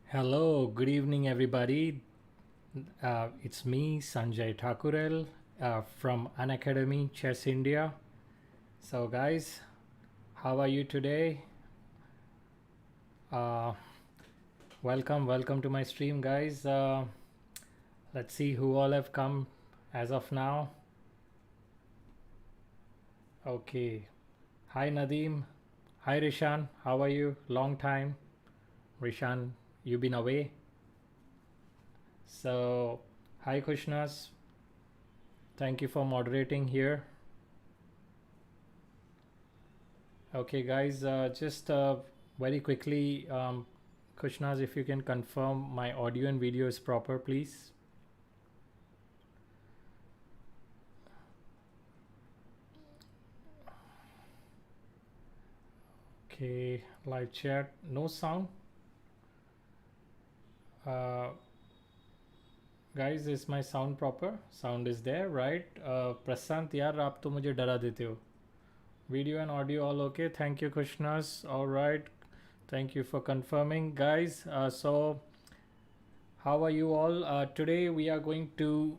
Hello, good evening, everybody. It's me, Sanjay Thakurel from Unacademy, Chess India. So, guys, how are you today? Uh, welcome to my stream, guys. Let's see who all have come as of now. Okay. Hi, Nadeem. Hi, Rishan. How are you? Long time. Rishan, you been away. So, hi, Kushnas. Thank you for moderating here. Okay, guys, just very quickly, Kushnas, if you can confirm my audio and video is proper, please. Okay, live chat, no sound. Uh, Guys, is my sound proper? Sound is there, right? Prasant, यार आप तो मुझे डरा देते हो. Video and audio all okay? Thank you, Kushnas. All right. Thank you for confirming, guys. So, how are you all? Today we are going to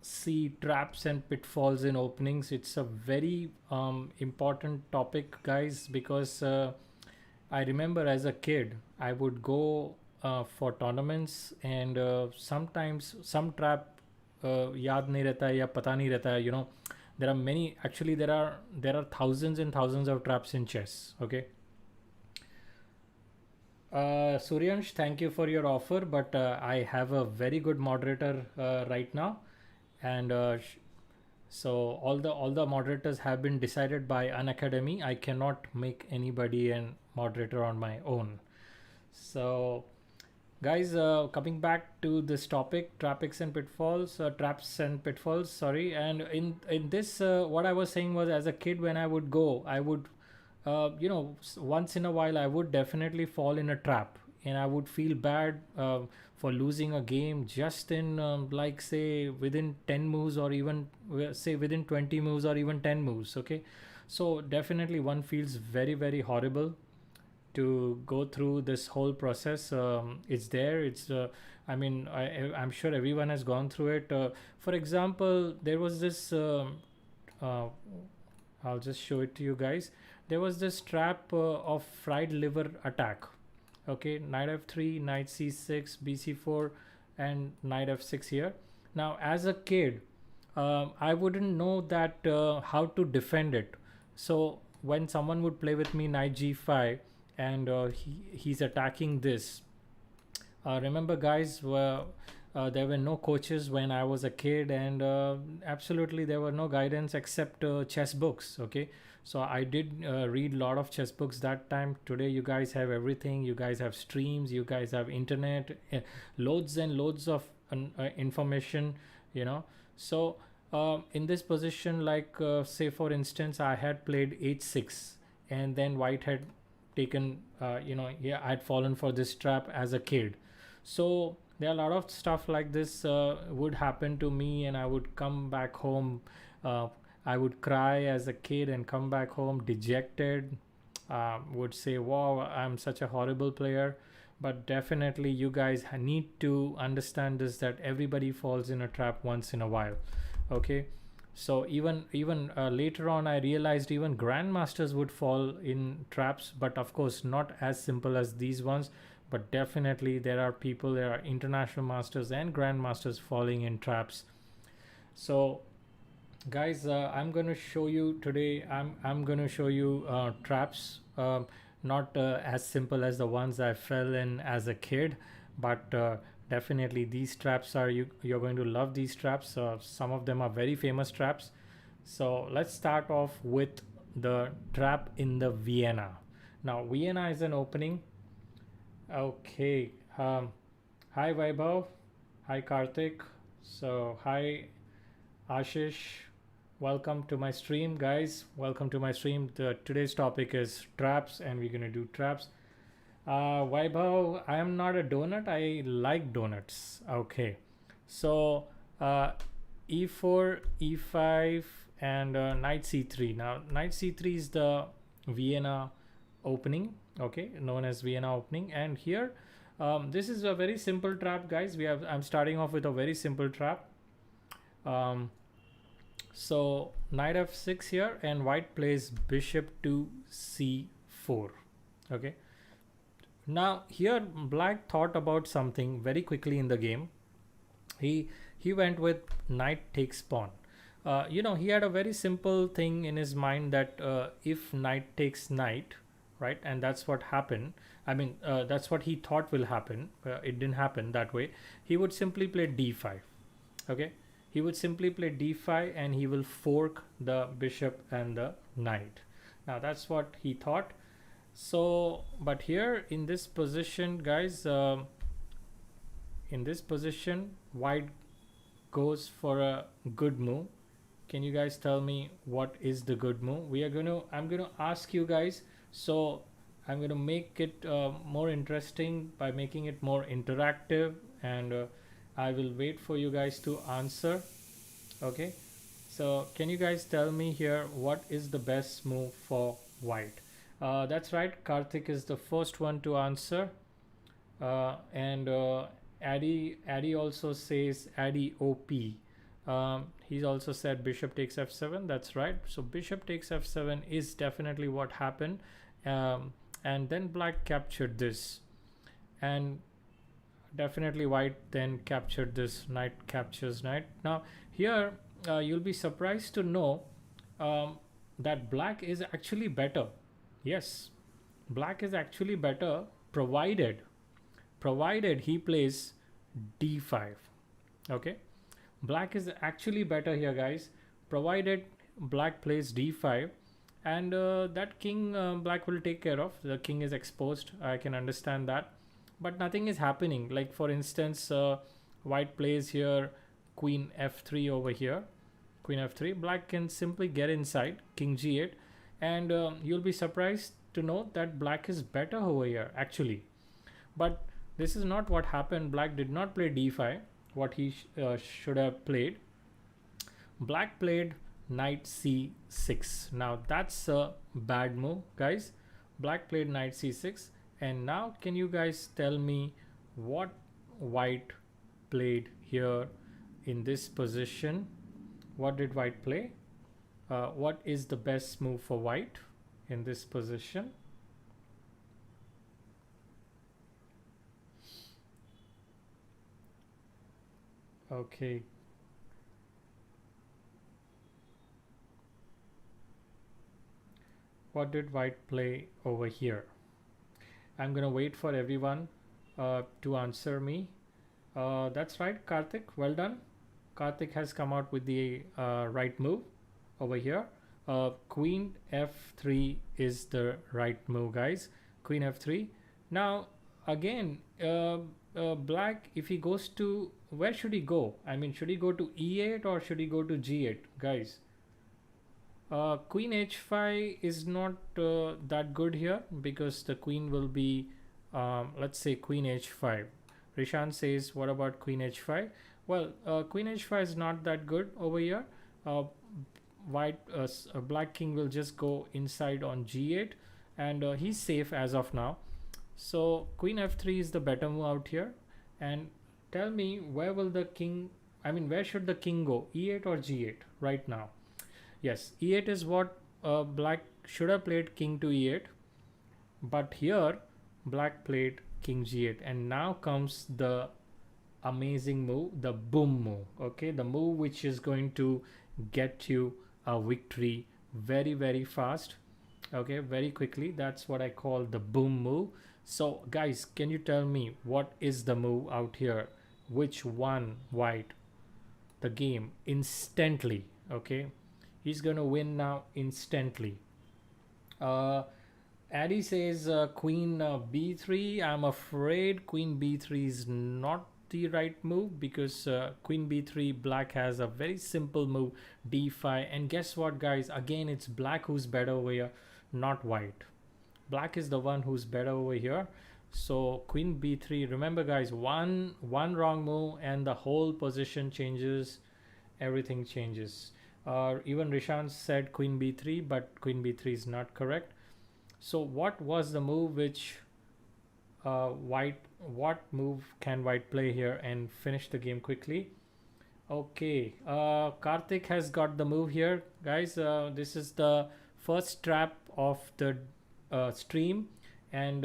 see traps and pitfalls in openings. It's a very important topic, guys, because I remember as a kid I would go for tournaments, and sometimes some trap याद नहीं रहता है या पता नहीं रहता है. There are many, actually there are thousands and thousands of traps in chess. Okay. Suryansh, thank you for your offer, but I have a very good moderator right now, and so all the moderators have been decided by Unacademy. I cannot make anybody an moderator on my own. So, guys, coming back to this topic, traps and pitfalls. Sorry, and in this, what I was saying was, as a kid, when I would go, I would, once in a while, I would definitely fall in a trap, and I would feel bad for losing a game just in like say within 10 moves, or even say within 20 moves, or even 10 moves. Okay, so definitely one feels very horrible to go through this whole process. It's there. I mean, I'm sure everyone has gone through it. For example, there was this. Uh, I'll just show it to you guys. There was this trap of fried liver attack. Okay, knight f3, knight c6, bc4, and knight f6 here. Now, as a kid, I wouldn't know that how to defend it. So when someone would play with me knight g5, and he's attacking this, remember, guys, there were no coaches when I was a kid, and absolutely there were no guidance except chess books. Okay, so I did read a lot of chess books that time. Today you guys have everything. You guys have streams, you guys have internet, loads and loads of information. So in this position, like say for instance, I had played h6, and then white had taken, yeah, I had fallen for this trap as a kid. So there are a lot of stuff like this would happen to me, and I would come back home. uh, I would cry as a kid and come back home dejected. Would say, wow, I'm such a horrible player. But definitely you guys need to understand this, that everybody falls in a trap once in a while. Okay, so even later on I realized even grandmasters would fall in traps, but of course not as simple as these ones. But definitely there are international masters and grandmasters falling in traps. So, guys, I'm going to show you today, I'm going to show you traps, not as simple as the ones I fell in as a kid, but definitely these traps are, you're going to love these traps. Some of them are very famous traps. So let's start off with the trap in the Vienna. Now Vienna is an opening. Okay. Hi Vaibhav. Hi Karthik. So hi Ashish. Welcome to my stream, guys. Welcome to my stream. Today's topic is traps, and we're gonna do traps. Vaibhav, I am not a donut. I like donuts. Okay. So e4, e5, and knight c3. Now knight c3 is the Vienna opening. Okay, known as Vienna opening. And here This is a very simple trap, guys. I'm starting off with a very simple trap. um, so knight f6 here, and white plays bishop to c4. Okay, now here black thought about something very quickly in the game. He went with knight takes pawn. He had a very simple thing in his mind that if knight takes knight, right, and that's what happened. I mean, that's what he thought will happen. It didn't happen that way. He would simply play d5. Okay, he would simply play d5 and he will fork the bishop and the knight. Now that's what he thought. So but here in this position, guys, in this position white goes for a good move. Can you guys tell me what is the good move? I'm going to ask you guys. So I'm going to make it more interesting by making it more interactive, and I will wait for you guys to answer. Okay, so can you guys tell me here what is the best move for white? That's right, Karthik is the first one to answer. And Addy also says Addy OP. He's also said bishop takes f7. That's right. So bishop takes f7 is definitely what happened. And then black captured this, and definitely white then captured this. Knight captures knight. Now here you'll be surprised to know that black is actually better. Yes, black is actually better, provided he plays d5. Okay, black is actually better here, guys, provided black plays d5, and that king black will take care of. The king is exposed, I can understand that, but nothing is happening. Like for instance, white plays here queen f3 over here, queen f3, black can simply get inside, king g8, and you'll be surprised to know that black is better over here actually. But this is not what happened. Black did not play d5, what he should have played. Black played knight c6. Now that's a bad move, guys. Black played knight c6. And now can you guys tell me what white played here in this position? What did white play? What is the best move for white in this position? Okay. What did white play over here? I'm gonna wait for everyone to answer me. That's right, Karthik, well done. Karthik has come out with the right move over here. Queen f3 is the right move, guys. Queen f3. Now again, black, if he goes to, where should he go? I mean, should he go to e8 or should he go to g8, guys? Queen h5 is not that good here, because the queen will be, let's say queen h5. Rishan says, what about queen h5? Well, queen h5 is not that good over here. Black king will just go inside on g8, and he's safe as of now. So queen f3 is the better move out here. And tell me, where will the king, I mean, where should the king go, e8 or g8 right now? Yes, e8 is what black should have played, king to e8, but here black played king g8, and now comes the amazing move, the boom move. Okay, the move which is going to get you a victory very, very fast. Okay, very quickly. That's what I call the boom move. So guys, can you tell me what is the move out here which won white the game instantly? Okay, he's gonna win now instantly. Addy says queen b3. I'm afraid queen b3 is not the right move, because queen b3, black has a very simple move, d5. And guess what, guys, again it's black who's better over here, not white. Black is the one who's better over here. So queen b3, remember guys, one wrong move and the whole position changes, everything changes. Even Rishan said queen b3, but queen b3 is not correct. So what was the move which white, what move can white play here and finish the game quickly? Okay, Karthik has got the move here, guys. This is the first trap of the stream, and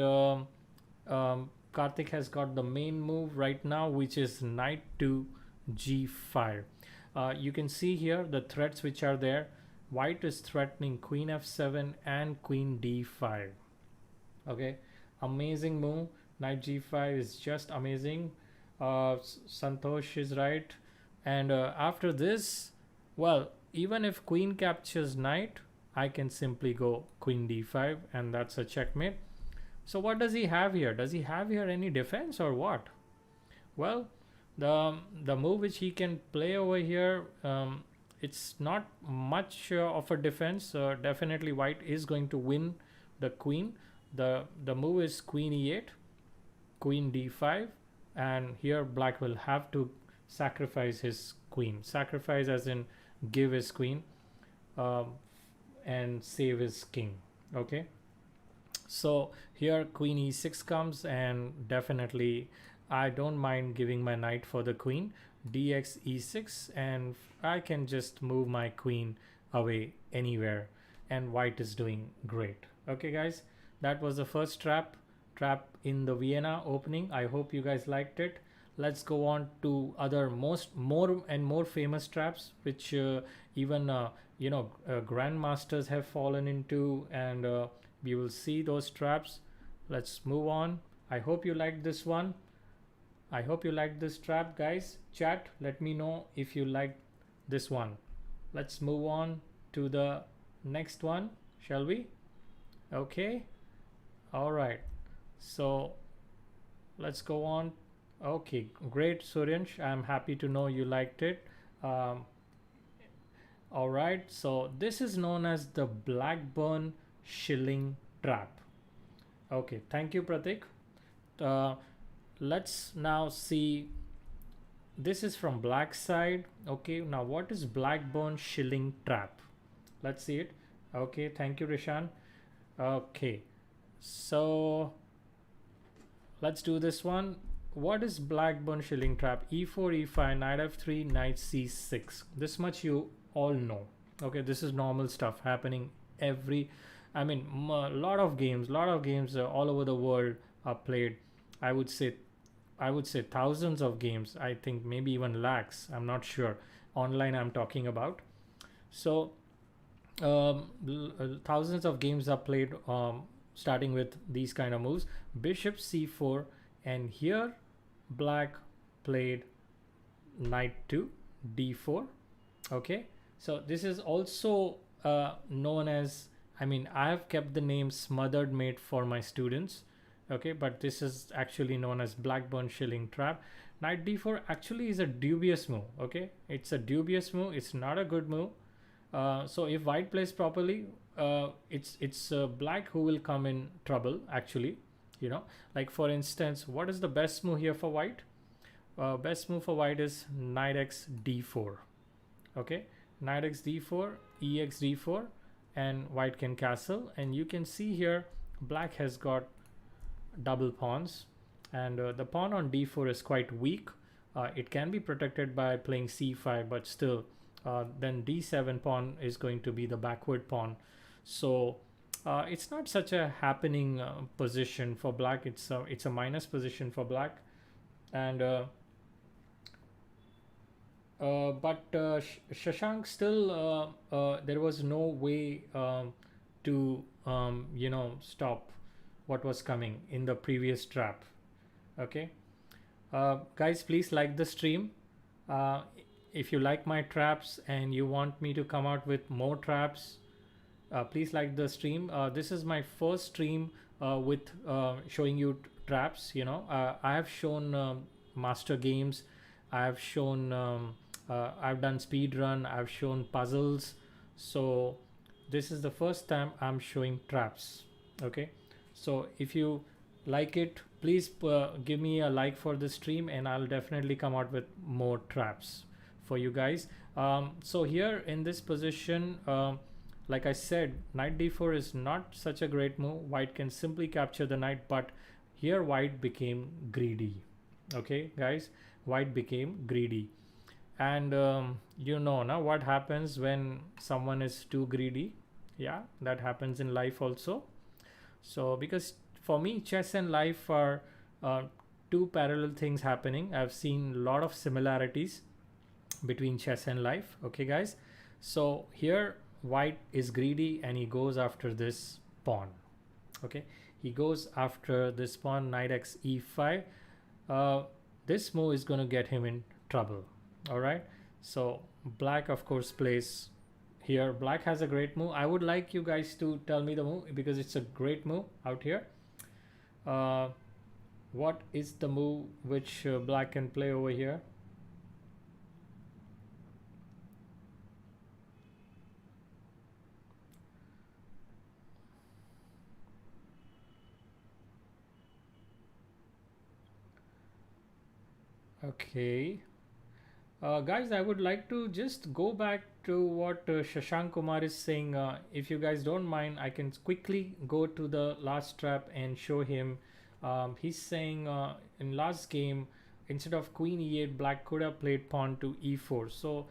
Karthik has got the main move right now, which is knight to g5. You can see here the threats which are there. White is threatening queen f7 and queen d5. Okay, amazing move. Knight g5 is just amazing. Santosh is right. And after this, well, even if queen captures knight, I can simply go queen d5, and that's a checkmate. So what does he have here? Does he have here any defense or what? Well, the move which he can play over here, it's not much of a defense. Definitely white is going to win the queen. The move is queen e8, queen d5, and here black will have to sacrifice his queen. Sacrifice as in give his queen and save his king. Okay, so here queen e6 comes, and definitely I don't mind giving my knight for the queen. Dx e6, and I can just move my queen away anywhere, and white is doing great. Okay guys, that was the first trap in the Vienna opening. I hope you guys liked it. Let's go on to other more famous traps, which even grandmasters have fallen into, and we will see those traps. Let's move on. I hope you liked this one. I hope you liked this trap, guys. Chat, let me know if you liked this one. Let's move on to the next one, shall we? Okay, all right, so let's go on. Okay, great, Suryansh. I'm happy to know you liked it. All right, so this is known as the Blackburn shilling trap. Okay, thank you, Pratik. Let's now see. This is from black side. Okay, now what is Blackburn shilling trap? Let's see it. Okay, thank you, Rishan. Okay, so let's do this one. What is Blackburn shilling trap? E4, e5, knight f3, knight c6. This much you all know. Okay, this is normal stuff happening a lot of games all over the world are played. I would say thousands of games. I think maybe even lakhs. I'm not sure. Online I'm talking about. So thousands of games are played starting with these kind of moves. Bishop c4, and here black played knight to d4. Okay, so this is also known as, I have kept the name smothered mate for my students. Okay, but this is actually known as Blackburn shilling trap. Knight d4 actually is a dubious move. Okay, it's a dubious move. It's not a good move. So if white plays properly, it's black who will come in trouble actually. Like for instance, what is the best move here for white? Best move for white is knight x d4. Okay, knight x d4, ex d4, and white can castle. And you can see here black has got double pawns, and the pawn on d4 is quite weak. It can be protected by playing c5, but still then d7 pawn is going to be the backward pawn. So it's not such a happening position for black. It's a minus position for black. And but Shashank, still there was no way to stop what was coming in the previous trap. Okay, guys, please like the stream. If you like my traps and you want me to come out with more traps, please like the stream. This is my first stream with showing you traps. I have shown master games, I have shown I've done speed run, I've shown puzzles. So this is the first time I'm showing traps. Okay, so if you like it, please give me a like for the stream, and I'll definitely come out with more traps for you guys. So here in this position, like I said, knight d4 is not such a great move. White can simply capture the knight, but here white became greedy. Okay guys, white became greedy. And you know now what happens when someone is too greedy. Yeah, that happens in life also. So because for me chess and life are uh, two parallel things happening. I've seen a lot of similarities between chess and life. Okay guys, so here white is greedy and he goes after this pawn. Okay, he goes after this pawn, knight x e5. uh, this move is going to get him in trouble. All right, so black of course plays here. Black has a great move. I would like you guys to tell me the move because it's a great move out here. uh, what is the move which black can play over here? Okay. Guys, I would like to just go back to what Shashank Kumar is saying. If you guys don't mind, I can quickly go to the last trap and show him. He's saying in last game, instead of queen e8, black could have played pawn to e4. So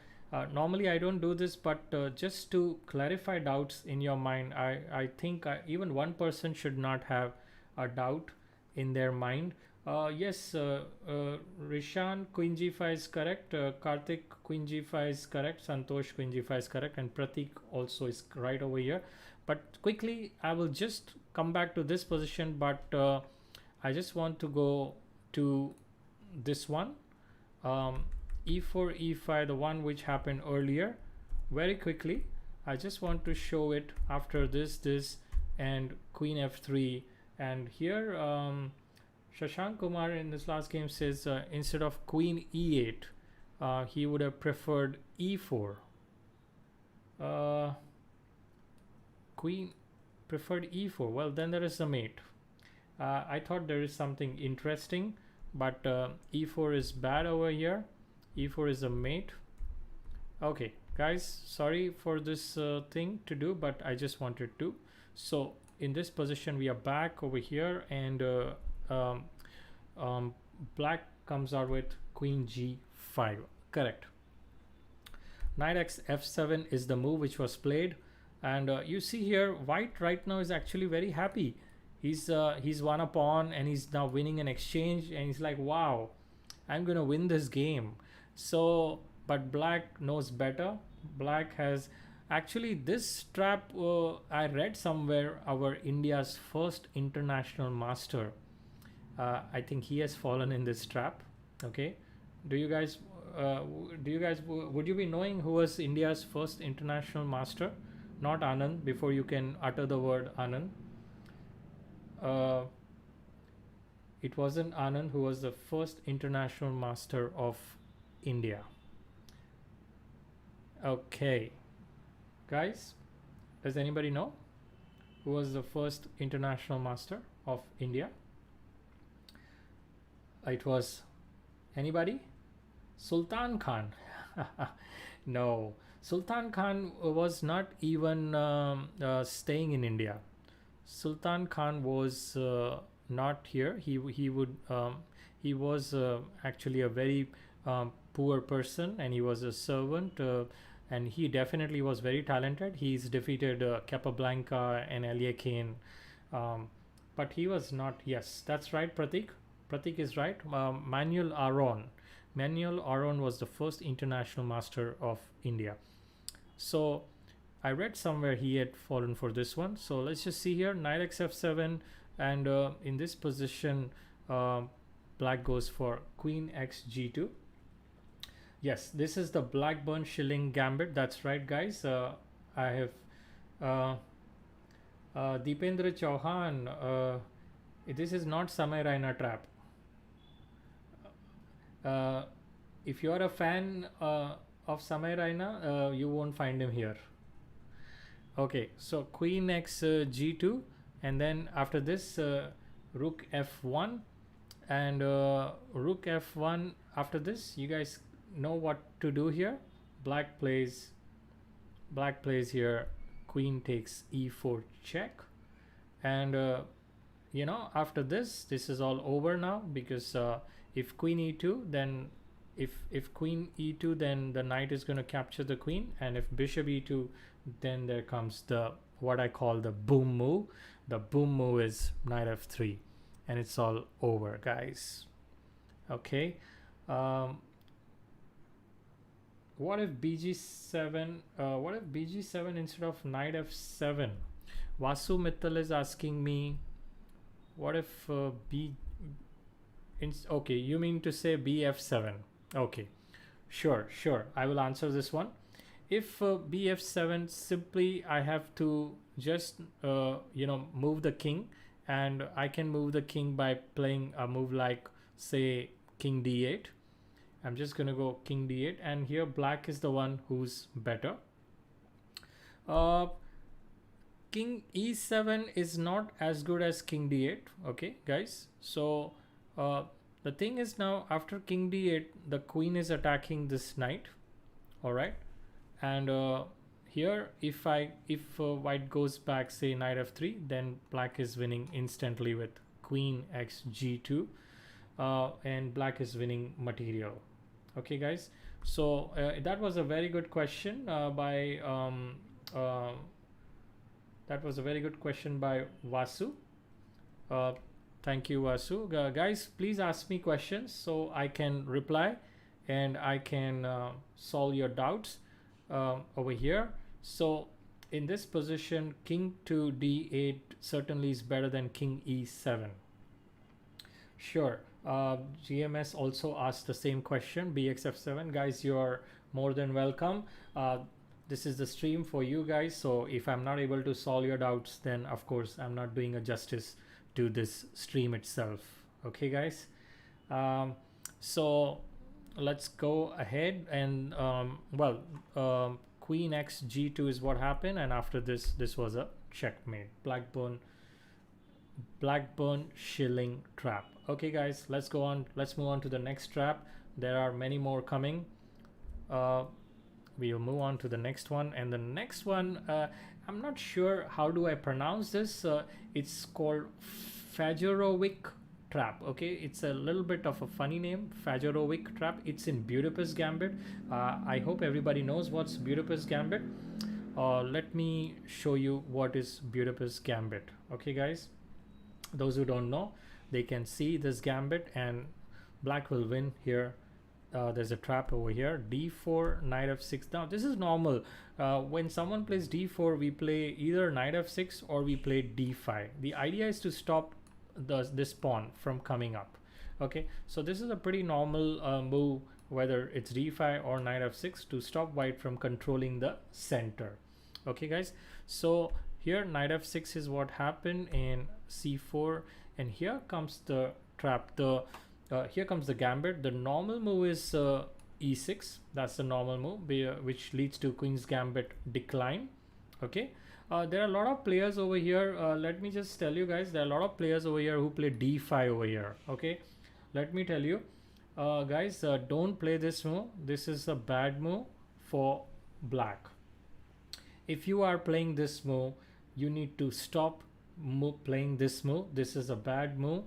normally I don't do this, but just to clarify doubts in your mind, I think even one person should not have a doubt in their mind. Yes, Rishan Queen G5 is correct. Karthik Queen G5 is correct. Santosh Queen G5 is correct, and Pratik also is right over here. But quickly, I will just come back to this position. But I just want to go to this one, E4, E5, the one which happened earlier, very quickly. I just want to show it after this, and Queen F3, and here. Shashank Kumar in this last game says instead of queen e8, he would have preferred e4. Queen preferred e4. Well, then there is a mate. I thought there is something interesting, but e4 is bad over here. E4 is a mate. Okay, guys, sorry for this thing to do, but I just wanted to. So in this position, we are back over here, and black comes out with queen g5. Correct. Knight x f7 is the move which was played, and you see here white right now is actually very happy. He's won a pawn and he's now winning an exchange, and he's like, wow, I'm gonna win this game. So but black knows better. Black has actually this trap, I read somewhere, our India's first international master, I think he has fallen in this trap. Okay, do you guys would you be knowing who was India's first international master? Not Anand, before you can utter the word Anand. uh, it wasn't Anand who was the first international master of India. Okay, guys, does anybody know who was the first international master of India? It was anybody? Sultan Khan. No, Sultan Khan was not even staying in India. Sultan Khan was not here. He was actually a very poor person, and he was a servant, and he definitely was very talented. He's defeated Capablanca and Elia Kane, but he was not. Yes, that's right, Pratik. Pratik is right. Manuel Aron. Manuel Aron was the first international master of India. So I read somewhere he had fallen for this one. So let's just see here, knight x f7, and in this position, black goes for queen x g2. Yes, this is the Blackburn Shilling Gambit. That's right, guys. I have Deependra Chauhan. This is not Samay Raina trap. If you are a fan of Samay Raina, you won't find him here. Okay, so queen x g2, and then after this rook f1, and rook f1. After this, you guys know what to do here. Black plays here queen takes e4 check, and you know, after this is all over now, because if queen e2, then if queen e2, then the knight is going to capture the queen, and if bishop e2, then there comes the what I call the boom move. The boom move is knight f3, and it's all over, guys. Okay. What if bg7? What if bg7 instead of knight f7? Vasu Mittal is asking me, what if okay, you mean to say bf7? Okay, sure, I will answer this one. If bf7, simply I have to just you know, move the king, and I can move the king by playing a move like, say, king d8. I'm just gonna go king d8, and here black is the one who's better. King e7 is not as good as king d8. Okay, guys, so the thing is, now after king d8, the queen is attacking this knight. All right, and here if white goes back, say knight f3, then black is winning instantly with queen x g2, and black is winning material. Okay, guys, so that was a very good question by that was a very good question by Vasu. Thank you, Vasu. Guys, please ask me questions so I can reply, and I can solve your doubts over here. So in this position, king to d8 certainly is better than king e7. Sure. GMS also asked the same question, bxf7. Guys, you're more than welcome. This is the stream for you guys, so if I'm not able to solve your doubts, then of course I'm not doing a justice to this stream itself. Okay, guys, so let's go ahead, and queen x g2 is what happened, and after this was a checkmate. Blackburn shilling trap. Okay, guys, let's go on. Let's move on to the next trap. There are many more coming. We'll move on to the next one, and the next one, I'm not sure how do I pronounce this. It's called Fajerovic trap. Okay, it's a little bit of a funny name, Fajerovic trap. It's in Budapest Gambit. I hope everybody knows what's Budapest Gambit. Let me show you what is Budapest Gambit. Okay, guys, those who don't know, they can see this gambit, and black will win here. There's a trap over here, d4, knight f6. Now this is normal. When someone plays d4, we play either knight f6 or we play d5. The idea is to stop this pawn from coming up. Okay, so this is a pretty normal move, whether it's d5 or knight f6, to stop white from controlling the center. Okay, guys, so here knight f6 is what happened in c4, and here comes the trap. Here comes the gambit. The normal move is e6. That's the normal move, which leads to queen's gambit decline. Okay, there are a lot of players over here. Let me just tell you guys, there are a lot of players over here who play d5 over here. Okay, let me tell you guys, don't play this move. This is a bad move for black. If you are playing this move, you need to stop playing this move. This is a bad move.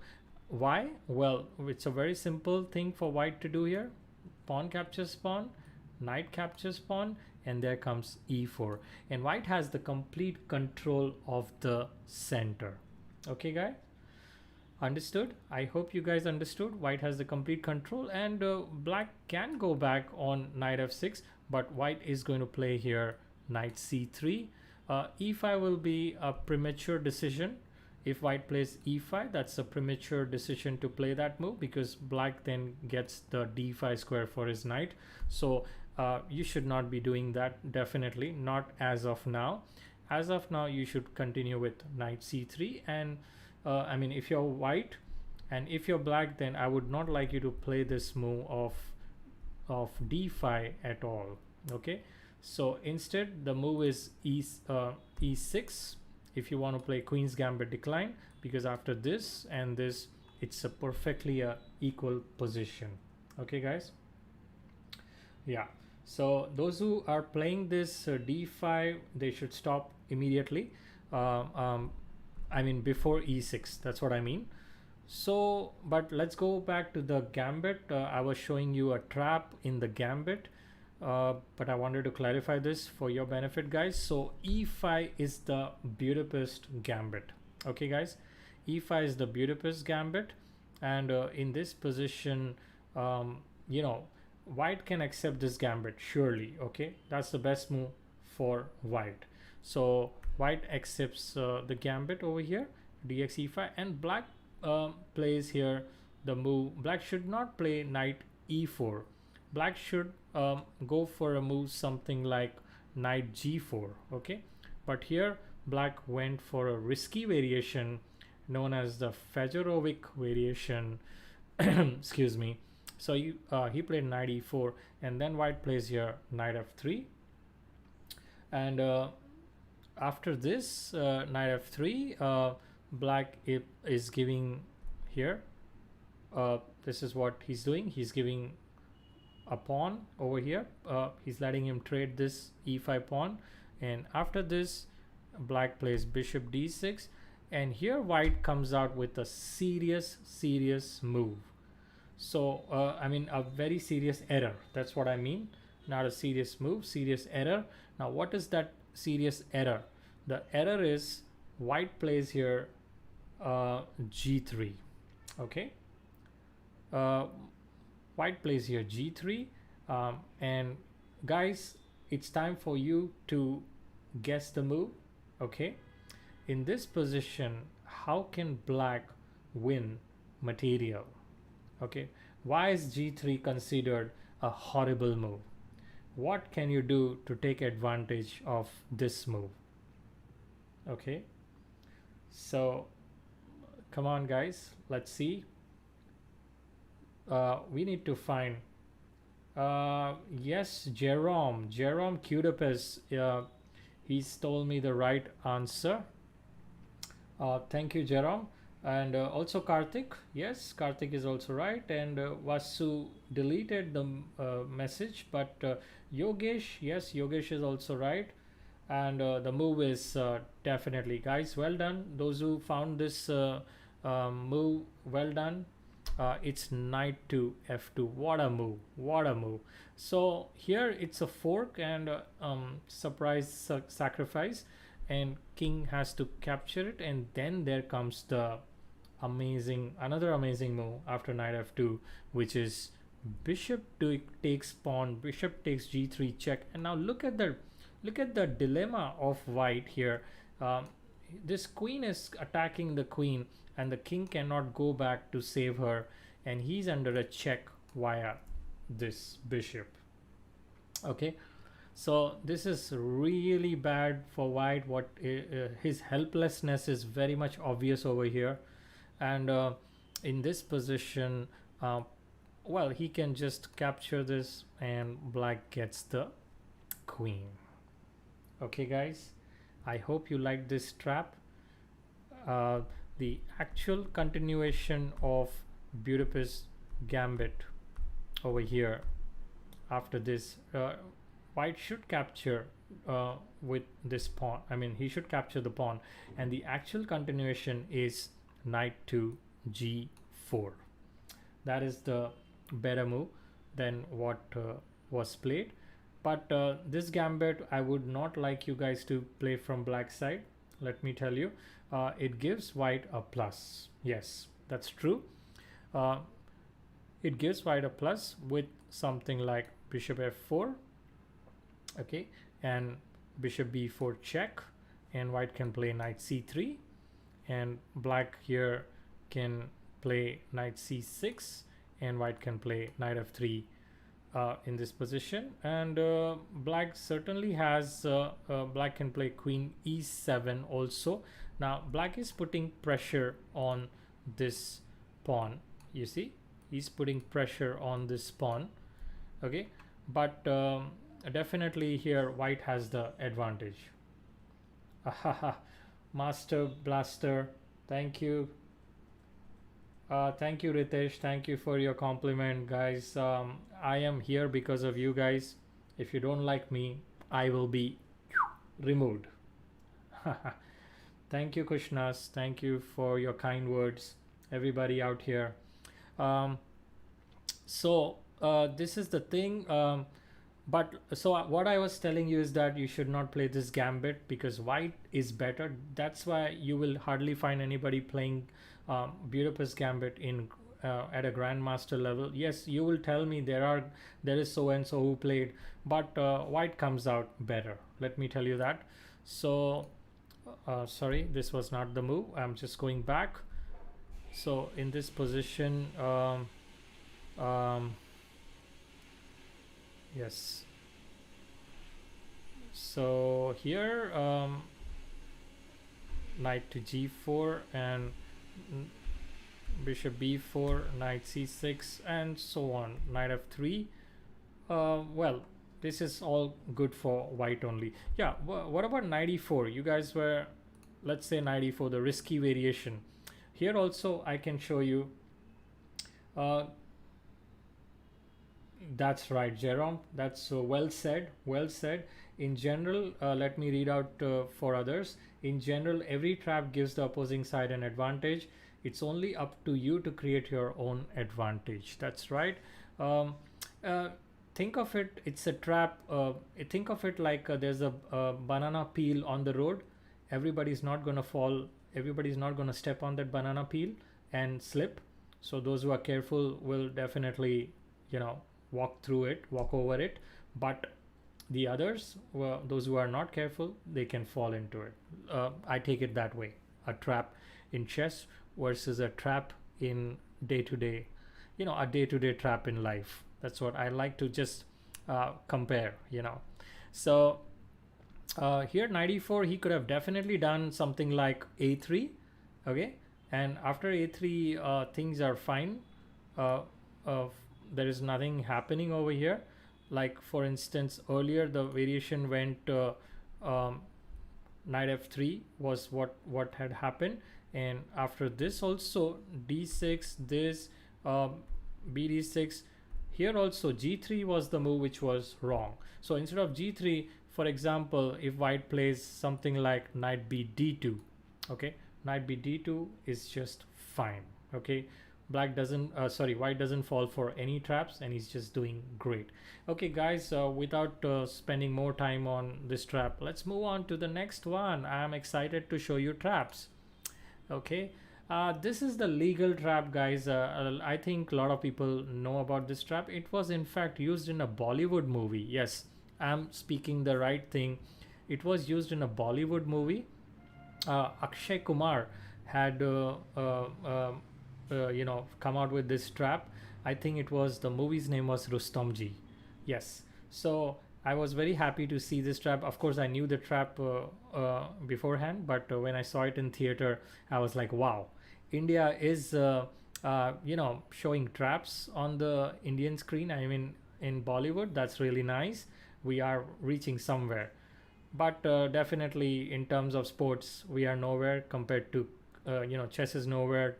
Why? Well, it's a very simple thing for white to do here. Pawn captures pawn, knight captures pawn, and there comes e4, and white has the complete control of the center. Okay, guys, understood? I hope you guys understood. White has the complete control, and black can go back on knight f6, but white is going to play here knight c3. E5 will be a premature decision. If white plays e5, that's a premature decision to play that move, because black then gets the d5 square for his knight. So you should not be doing that, definitely not as of now. As of now, you should continue with knight c3, and I mean, if you're white, and if you're black, then I would not like you to play this move of d5 at all. Okay, so instead the move is e6 if you want to play queen's gambit decline, because after this and this, it's a perfectly equal position. Okay, guys, yeah, so those who are playing this d5, they should stop immediately. I mean before e6, that's what I mean. So but let's go back to the gambit. I was showing you a trap in the gambit, but I wanted to clarify this for your benefit, guys. So e5 is the Budapest gambit. Okay guys, e5 is the Budapest gambit, and in this position, you know, white can accept this gambit surely. Okay, that's the best move for white. So white accepts the gambit over here, dx e5, and black plays here the move. Black should not play knight e4. Black should go for a move something like knight g4. Okay, but here black went for a risky variation known as the Fedorovic variation. Excuse me. So he played knight e4, and then white plays here knight f3, and after this knight f3, black is giving here, this is what he's doing. He's giving a pawn over here. He's letting him trade this e5 pawn, and after this black plays bishop d6, and here white comes out with a serious move. So I mean a very serious error, that's what I mean. Not a serious move, serious error. Now what is that serious error? The error is white plays here g3. Okay, white plays here g3, and guys, it's time for you to guess the move. Okay, in this position, how can black win material? Okay, why is g3 considered a horrible move? What can you do to take advantage of this move? Okay, so come on guys, let's see. We need to find yes, Jerome Cudipus, he's told me the right answer. Thank you, Jerome. And also Karthik, yes, Karthik is also right, and Vasu deleted the message, but Yogesh, yes, Yogesh is also right, and the move is definitely, guys, well done. Those who found this move, well done. It's knight to f2. What a move, what a move. So here it's a fork and surprise sacrifice, and king has to capture it, and then there comes the another amazing move after knight f2, which is bishop takes pawn, bishop takes g3 check. And now look at the dilemma of white here. This queen is attacking the queen, and the king cannot go back to save her, and he's under a check via this bishop. Okay, so this is really bad for white. What his helplessness is very much obvious over here, and in this position, well, he can just capture this, and black gets the queen. Okay guys, I hope you like this trap. The actual continuation of Budapest gambit over here, after this, white should capture with this pawn. I mean, he should capture the pawn, and the actual continuation is knight to g4. That is the better move than what was played. But this gambit, I would not like you guys to play from black side. Let me tell you, it gives white a plus. Yes, that's true. It gives white a plus with something like bishop f4. Okay, and bishop b4 check, and white can play knight c3, and black here can play knight c6, and white can play knight f3 in this position. And black certainly has black can play queen e7 also. Now black is putting pressure on this pawn. You see, he's putting pressure on this pawn. Okay, but definitely here white has the advantage. Master Blaster, thank you. Thank you, Ritesh. Thank you for your compliment, guys. I am here because of you guys. If you don't like me, I will be removed. Thank you, Kushnas. Thank you for your kind words, everybody out here. Um, this is the thing. But so what I was telling you is that you should not play this gambit because white is better. That's why you will hardly find anybody playing Budapest gambit in at a grandmaster level. Yes, you will tell me there is so and so who played, but white comes out better. Let me tell you that. So sorry, this was not the move. I'm just going back. So in this position, um, yes. So here, knight to g4 and bishop b4, knight c6, and so on. Knight f3. Well, this is all good for white only. Yeah. What about knight e4? You guys were, let's say knight e4, the risky variation. Here also I can show you. That's right, Jerome. That's well said. Well said. In general, let me read out for others. In general, every trap gives the opposing side an advantage. It's only up to you to create your own advantage. That's right. Um, uh, think of it. It's a trap. Think of it like there's a banana peel on the road. Everybody's not gonna fall. Everybody's not gonna step on that banana peel and slip. So those who are careful will definitely, you know, walk through it, walk over it. But the others, well, those who are not careful, they can fall into it. I take it that way. A trap in chess versus a trap in day-to-day, a day-to-day trap in life. That's what I like to just compare. So here knight e4, he could have definitely done something like a3. Okay, and after a3 things are fine. uh, uh, there is nothing happening over here. Like for instance, earlier the variation went um, knight f3 was what had happened, and after this also d6, this bd6. Here also g3 was the move which was wrong. So instead of g3, for example, if white plays something like knight b d2, okay, knight b d2 is just fine. Okay, black doesn't white doesn't fall for any traps, and he's just doing great. Okay guys, without spending more time on this trap, let's move on to the next one. I'm excited to show you traps. Okay, this is the legal trap, guys. I think a lot of people know about this trap. It was in fact used in a Bollywood movie. Yes, I'm speaking the right thing. It was used in a Bollywood movie. Akshay Kumar had come out with this trap. I think it was, the movie's name was Rustomji. Yes. So I was very happy to see this trap. Of course, I knew the trap beforehand, but when I saw it in theater, I was like, wow, India is showing traps on the Indian screen. I mean, in Bollywood, that's really nice. We are reaching somewhere. But definitely in terms of sports, we are nowhere compared to chess is nowhere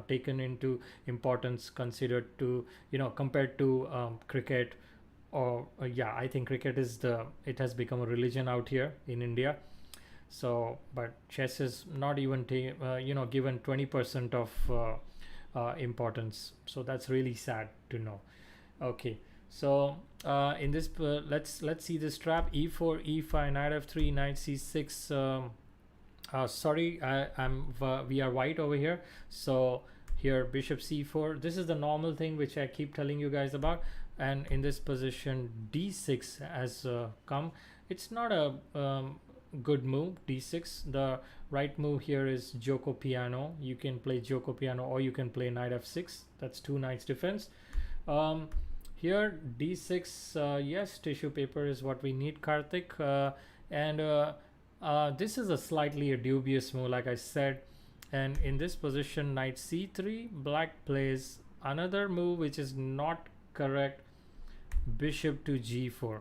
taken into importance, considered to compared to cricket. Or yeah, I think cricket is it has become a religion out here in India. So but chess is not even given 20% of importance. So that's really sad to know. Okay, so in this let's see this trap: e4, e5, knight f3, knight c6. Sorry, we are white over here. So here bishop c4. This is the normal thing which I keep telling you guys about. And in this position d6 has come. It's not a good move, d6. The right move here is Joko piano. You can play Joko piano, or you can play knight f6. That's two knights defense. Here d6, yes, tissue paper is what we need, Karthik. And this is a slightly a dubious move, like I said. And in this position, knight c3, black plays another move which is not correct, bishop to g4.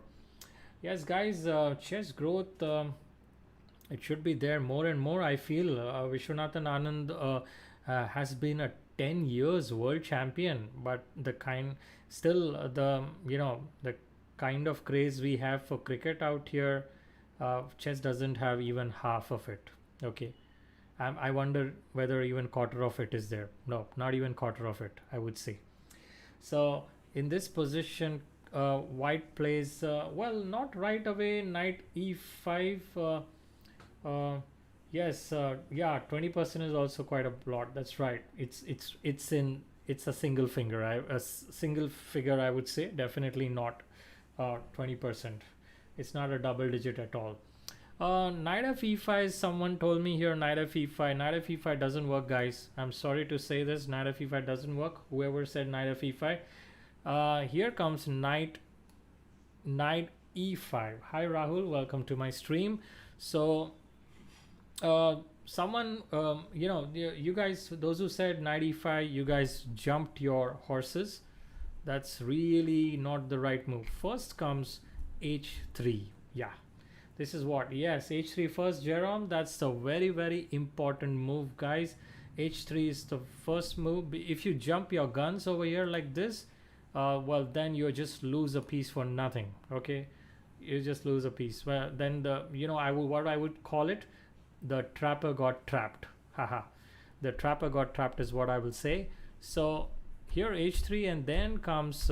Yes guys, chess growth, it should be there more and more. I feel Vishwanathan Anand has been a 10 years world champion, but the kind of craze we have for cricket out here, chess doesn't have even half of it. Okay, I wonder whether even quarter of it is there. No, not even quarter of it, I would say. So in this position, white plays well, not right away. Knight e5. Uh, yes, yeah, 20% is also quite a lot. That's right. It's a single finger. Single figure, I would say. Definitely not 20%. It's not a double digit at all. Knight of e5, someone told me here. Knight of e5. Knight of e5 doesn't work, guys. I'm sorry to say this. Knight of e5 doesn't work. Whoever said knight of e5. Here comes knight e5. Hi Rahul, welcome to my stream. So someone, you guys, those who said knight e5, you guys jumped your horses. That's really not the right move. First comes h3. Yeah, this is what, yes, h3 first, Jerome. That's the very, very important move, guys. h3 is the first move. If you jump your guns over here like this, well, then you just lose a piece for nothing. Okay, you just lose a piece. Well, then what I would call it, the trapper got trapped. Haha, the trapper got trapped is what I will say. So here h3, and then comes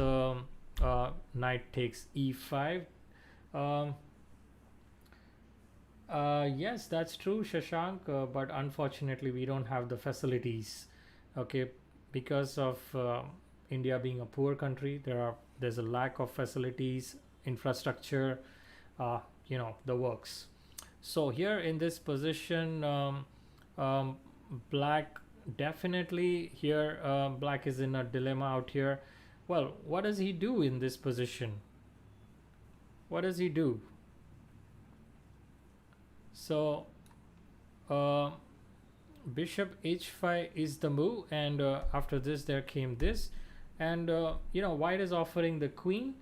knight takes e5. Yes, that's true, Shashank, but unfortunately we don't have the facilities. Okay, because of India being a poor country, there's a lack of facilities, infrastructure, the works. So here in this position, black definitely here, black is in a dilemma out here. Well, what does he do in this position? What does he do? So bishop h5 is the move, and after this there came this, and white is offering the queen,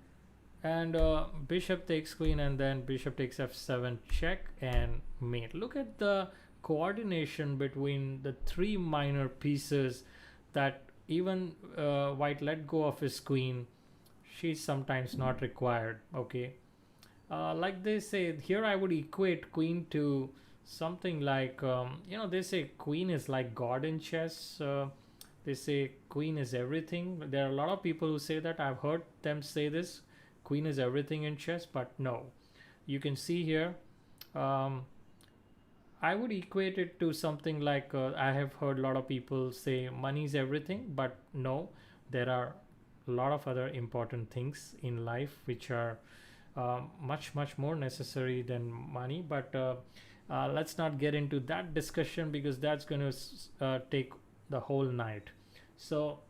and bishop takes queen, and then bishop takes f7 check and mate. Look at the coordination between the three minor pieces that even white let go of his queen. She's sometimes not required. Okay, like they say here, I would equate queen to something like they say queen is like god in chess. They say queen is everything. There are a lot of people who say that. I've heard them say this, queen is everything in chess, but no. You can see here, I would equate it to something like I have heard a lot of people say money is everything, but no, there are a lot of other important things in life which are much more necessary than money. But let's not get into that discussion, because that's going to take the whole night. So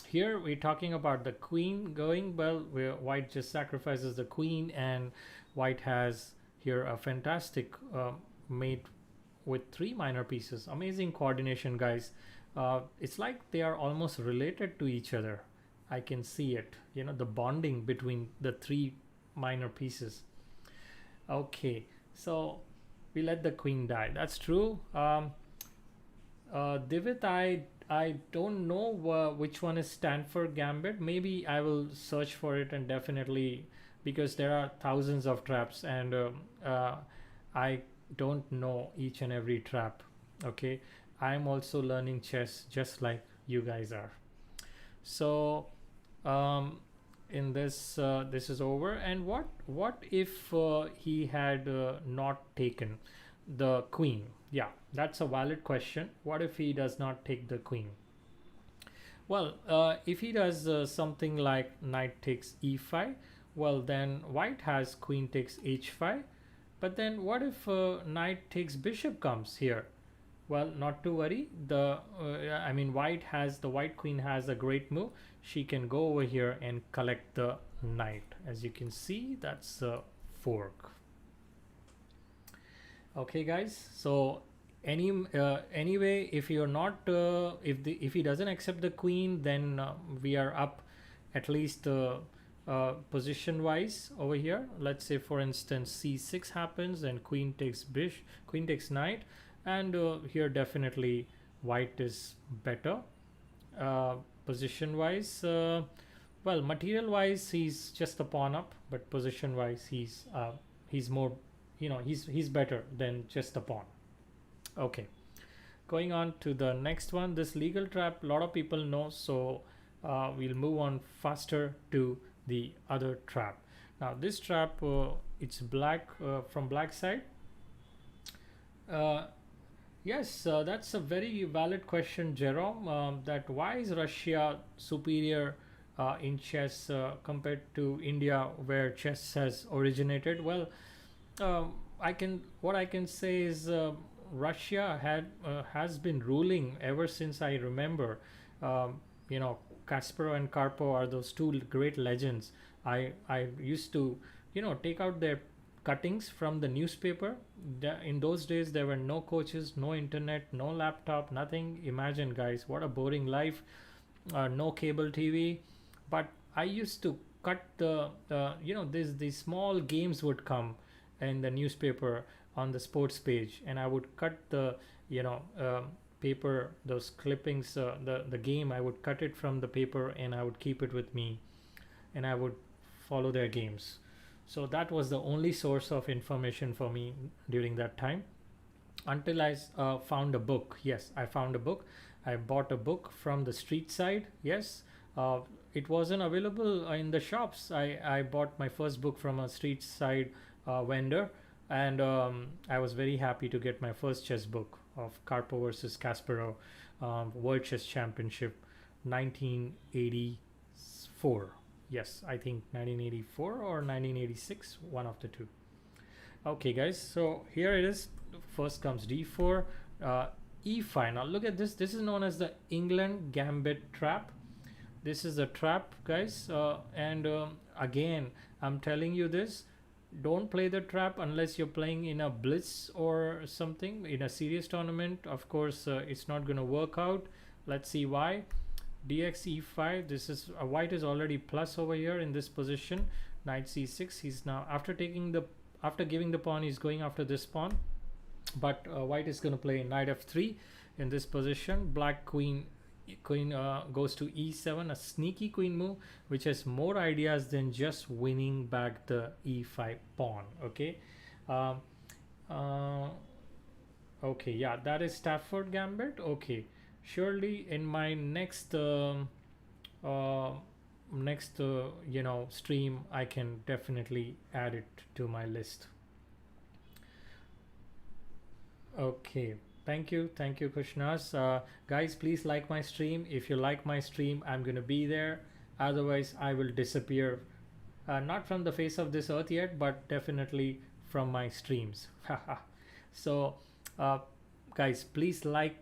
here we're talking about the queen going well, where white just sacrifices the queen, and white has here a fantastic mate with three minor pieces. Amazing coordination, guys. It's like they are almost related to each other. I can see it, the bonding between the three minor pieces. Okay, so we let the queen die. That's true. Divit, I don't know which one is Stanford Gambit. Maybe I will search for it, and definitely, because there are thousands of traps, and I don't know each and every trap. Okay, I'm also learning chess just like you guys are. So in this this is over. And what if he had not taken the queen? Yeah, that's a valid question. What if he does not take the queen? Well, if he does something like knight takes e5, well, then white has queen takes h5. But then what if knight takes bishop comes here? Well, not to worry. The white queen has a great move. She can go over here and collect the knight. As you can see, that's a fork. Okay, guys. So anyway, if you're not if he doesn't accept the queen, then we are up at least position wise over here. Let's say, for instance, c6 happens, and queen takes knight, and here definitely white is better position wise. Well, material wise he's just a pawn up, but position wise he's more, he's better than just a pawn. Okay, going on to the next one. This legal trap, a lot of people know, so we'll move on faster to the other trap. Now this trap, it's black, from black side. uh, yes, that's a very valid question, Jerome. That why is Russia superior in chess compared to India, where chess has originated? Well, I can what I can say is, Russia has been ruling ever since I remember. Um, you know, Kasparov and Karpov are those two great legends. I used to, take out their cuttings from the newspaper. In those days, there were no coaches, no internet, no laptop, nothing. Imagine, guys, what a boring life. No cable TV, but I used to cut these small games would come in the newspaper on the sports page, and I would cut the you know paper, those clippings, the game. I would cut it from the paper and I would keep it with me, and I would follow their games. So that was the only source of information for me during that time, until I found a book. Yes, I found a book. I bought a book from the street side. Yes, uh, it wasn't available in the shops. I bought my first book from a street side vendor, and I was very happy to get my first chess book of Karpov versus Kasparov, World Chess Championship, 1984. Yes, I think 1984 or 1986, one of the two. Okay, guys, so here it is. First comes d4, e5. Now look at this. This is known as the England Gambit trap. This is a trap, guys, and again, I'm telling you this. Don't play the trap unless you're playing in a blitz or something, in a serious tournament. Of course, it's not going to work out. Let's see why. Dx e5. This is white is already plus over here in this position. Knight c6. He's now, after giving the pawn, he's going after this pawn, but white is going to play knight f3 in this position. Black queen goes to e7, a sneaky queen move which has more ideas than just winning back the e5 pawn. Okay. um, uh, okay, yeah, that is Stafford Gambit. Okay, surely in my next uh, stream, I can definitely add it to my list. Okay, thank you, Krishnas. Guys, please like my stream. If you like my stream, I'm gonna be there. Otherwise, I will disappear, not from the face of this earth yet, but definitely from my streams. So, uh, guys, please like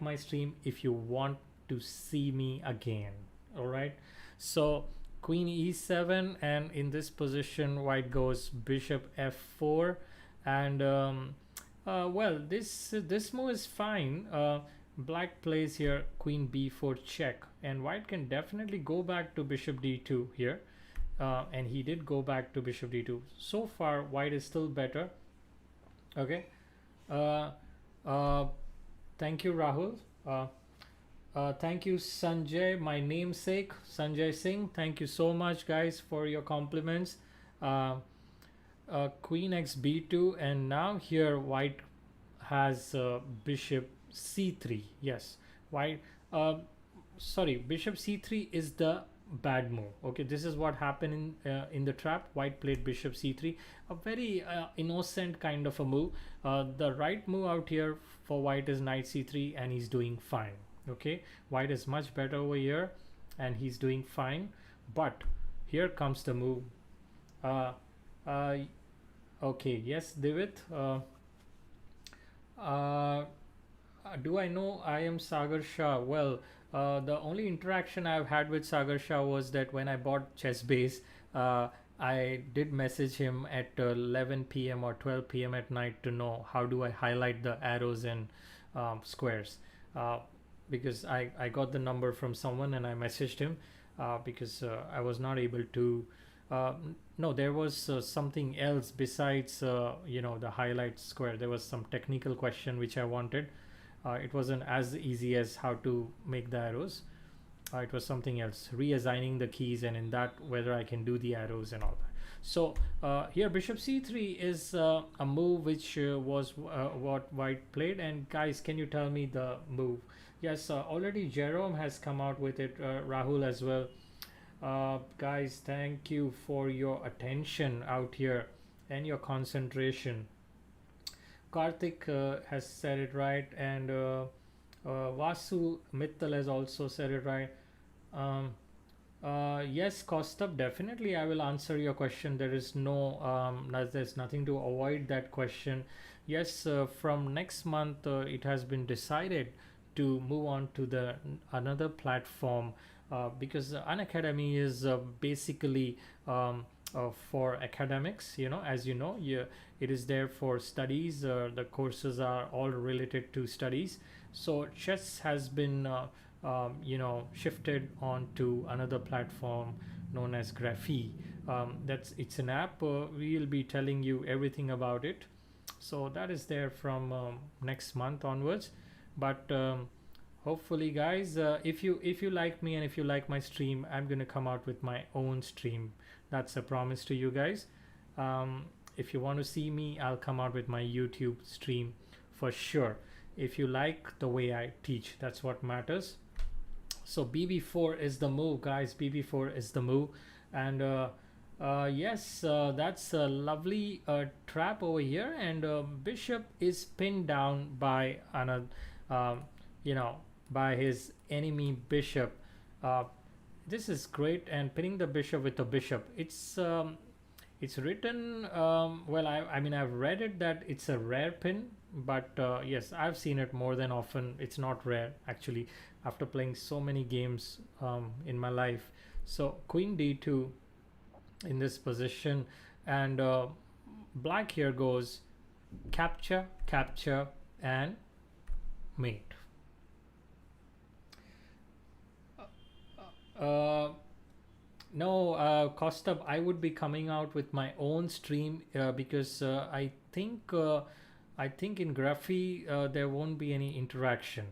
my stream if you want to see me again. All right. So queen e7, and in this position, white goes bishop f4, and well, this move is fine. Black plays here queen b4 check, and white can definitely go back to bishop d2 here, and he did go back to bishop d2. So far, white is still better. Okay. Uh, uh, Thank you, Rahul. Thank you, Sanjay, my namesake, Sanjay Singh. Thank you so much, guys, for your compliments. Uh, Queen x b2, and now here white has bishop c3. Yes, white, sorry, bishop c3 is the bad move. Okay, this is what happened in the trap. White played bishop c3, a very innocent kind of a move. The right move out here for white is knight c3, and he's doing fine. Okay, white is much better over here, and he's doing fine. But here comes the move. uh, uh, okay, yes, Divit. Uh, do I know I am Sagar Shah? Well, the only interaction I've had with Sagar Shah was that when I bought ChessBase, I did message him at 11 p.m. or 12 p.m. at night to know how do I highlight the arrows and squares, because I got the number from someone and I messaged him, because I was not able to. No, there was something else besides the highlight square. There was some technical question which I wanted. It wasn't as easy as how to make the arrows. it was something else, reassigning the keys, and in that whether I can do the arrows and all that. So here bishop c3 is a move which was what white played. And guys, can you tell me the move? Yes, already Jerome has come out with it, Rahul as well. Guys, thank you for your attention out here and your concentration. Karthik has said it right, and Vasu Mittal has also said it right. Um, yes, Kostab, definitely I will answer your question. There is there's nothing to avoid that question. Yes, from next month it has been decided to move on to the another platform, because Unacademy is basically for academics. As you know, it is there for studies. The courses are all related to studies. So chess has been shifted onto another platform known as Graphy. It's an app. We'll be telling you everything about it. So that is there from next month onwards. But hopefully, guys, if you like me and if you like my stream, I'm gonna come out with my own stream. That's a promise to you guys. If you want to see me, I'll come out with my YouTube stream for sure. If you like the way I teach, that's what matters. So bb4 is the move, guys. bb4 is the move. And yes, that's a lovely trap over here. And bishop is pinned down by another by his enemy bishop. This is great. And pinning the bishop with the bishop, it's written, well, I mean, I've read it that it's a rare pin, but yes, I've seen it more than often. It's not rare, actually, after playing so many games in my life. So queen d2 in this position, and black here goes capture, capture, and mate. No, Kostab, I would be coming out with my own stream because I think in Graphy there won't be any interaction.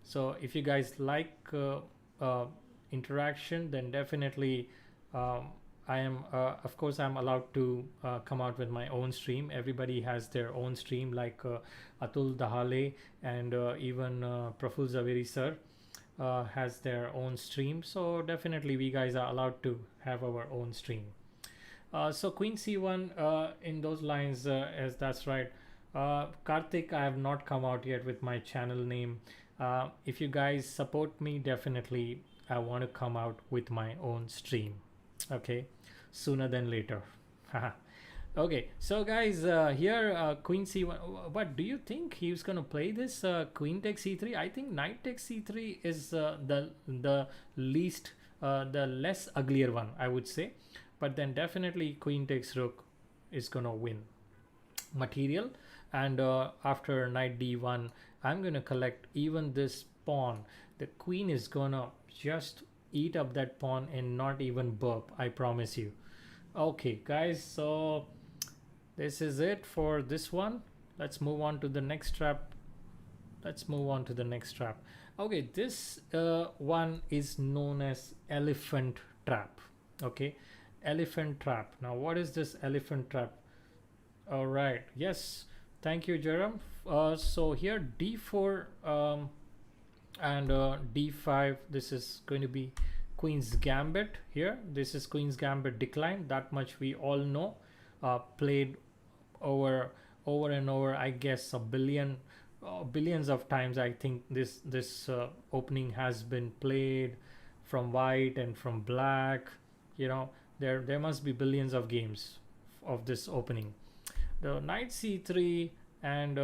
So if you guys like interaction, then definitely I am of course I'm allowed to come out with my own stream. Everybody has their own stream, like Atul Dahale and even Praful Zaveri sir has their own stream. So definitely we guys are allowed to have our own stream. So queen c1 in those lines, as that's right. Karthik, I have not come out yet with my channel name. If you guys support me, definitely I want to come out with my own stream, okay, sooner than later. Okay, so guys, here queen c1. What do you think he's gonna play? This queen takes c3? I think knight takes c3 is the least the less uglier one, I would say. But then definitely queen takes rook is gonna win material. And after knight d1, I'm gonna collect even this pawn. The queen is gonna just eat up that pawn and not even burp, I promise you. Okay guys, so this is it for this one. Let's move on to the next trap. Okay, this one is known as elephant trap. Okay, elephant trap. Now what is this elephant trap? All right, yes, thank you, Jerome. So here d4 and d5, this is going to be queen's gambit. Here this is queen's gambit decline, that much we all know. Played over and over, I guess billions of times. I think this opening has been played from white and from black. There must be billions of games of this opening. The knight c3, and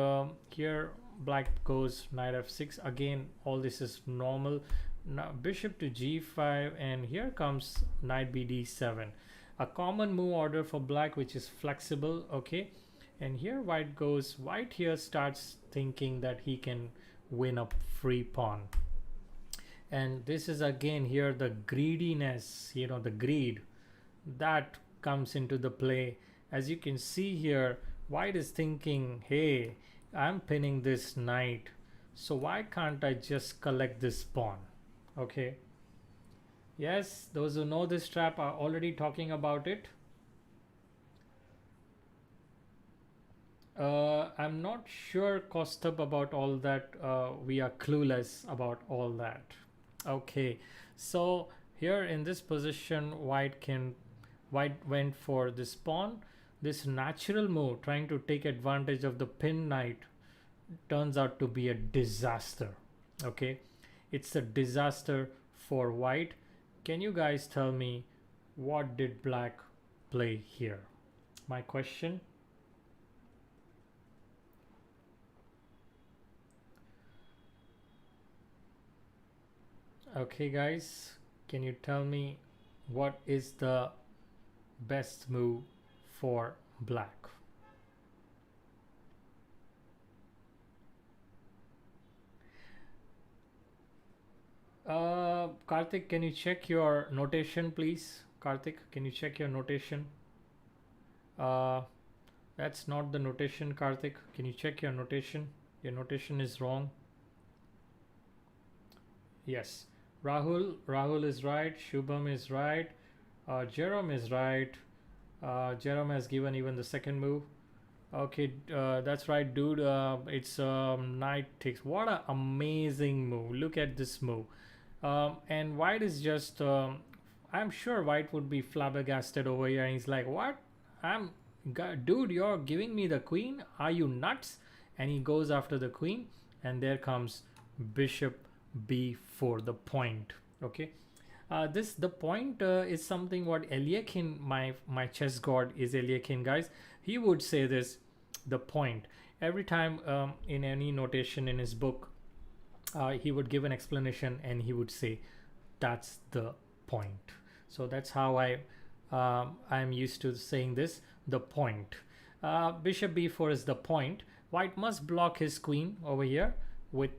here black goes knight f6. Again, all this is normal. Now bishop to g5, and here comes knight bd7, a common move order for black, which is flexible. Okay, and here white here starts thinking that he can win a free pawn. And this is again here the greediness, the greed that comes into the play. As you can see here, white is thinking, hey, I'm pinning this knight, so why can't I just collect this pawn? Okay, Yes, those who know this trap are already talking about it. I'm not sure, Kostab, about all that. We are clueless about all that. Okay, so here in this position, white went for this pawn. This natural move, trying to take advantage of the pin knight, turns out to be a disaster. Okay, it's a disaster for white. Can you guys tell me what did black play here? My question. Okay, guys, can you tell me what is the best move for black? Karthik, can you check your notation, please? Karthik, can you check your notation? Uh, that's not the notation, Karthik. Can you check your notation? Your notation is wrong. Yes. Rahul is right. Shubham is right. Jerome is right. Jerome has given even the second move. Okay, that's right, dude. It's knight takes. What an amazing move! Look at this move. And white is just. I'm sure white would be flabbergasted over here. And he's like, "What? Dude, you're giving me the queen? Are you nuts?" And he goes after the queen, and there comes bishop b4, the point. Okay, this the point is something what Eliakim, my chess god is Eliakim, guys. He would say this, the point, every time in any notation in his book. He would give an explanation and he would say that's the point. So that's how I'm used to saying this, the point. Bishop b4 is the point. White must block his queen over here with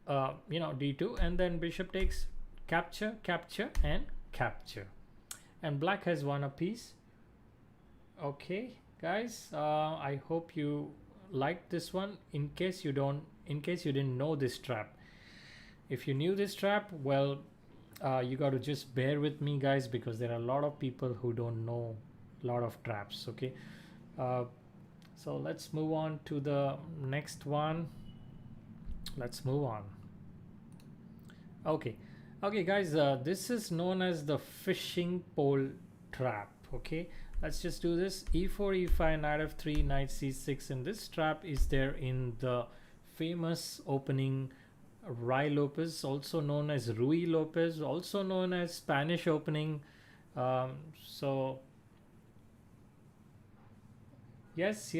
d2, and then bishop takes, capture, capture, and capture, and black has won a piece. Okay, guys, I hope you liked this one. In case you didn't know this trap, if you knew this trap, well, you got to just bear with me, guys, because there are a lot of people who don't know a lot of traps. Okay, so let's move on to the next one. Let's move on. Okay, guys, this is known as the fishing pole trap. Okay, let's just do this. E4, e5, knight f3, knight c6, and this trap is there in the famous opening Ruy Lopez, also known as Ruy Lopez, also known as Spanish opening. So yes,